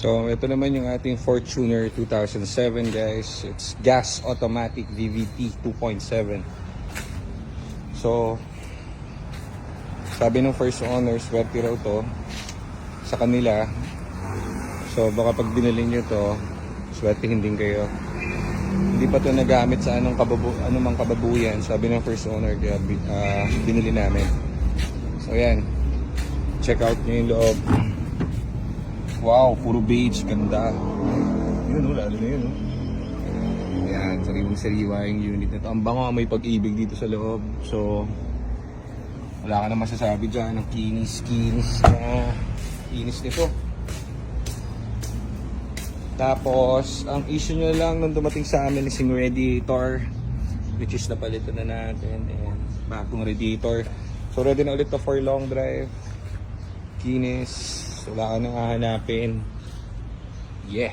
So ito naman yung ating Fortuner 2007 guys. It's gas automatic VVT 2.7. So sabi ng first owner, swerte raw to sa kanila. So baka pag binili nyo to, swerte hindi kayo. Hindi pa to nagamit sa anumang kababuyan, sabi ng first owner, kaya binili namin. So yan, check out nyo yung loob. Wow, puro beige, ganda. Yun o, lalo na yun o. Yan, sariwang-sariwa yung unit na to. Ang bango, may pag-ibig dito sa loob. So wala ka na masasabi dyan, ang kinis nito. Tapos ang issue nyo lang nung dumating sa amin is yung radiator, which is napalitan na natin, and bagong radiator. So ready na ulit to for long drive. Kinis, wala ka nang hahanapin. Yeah.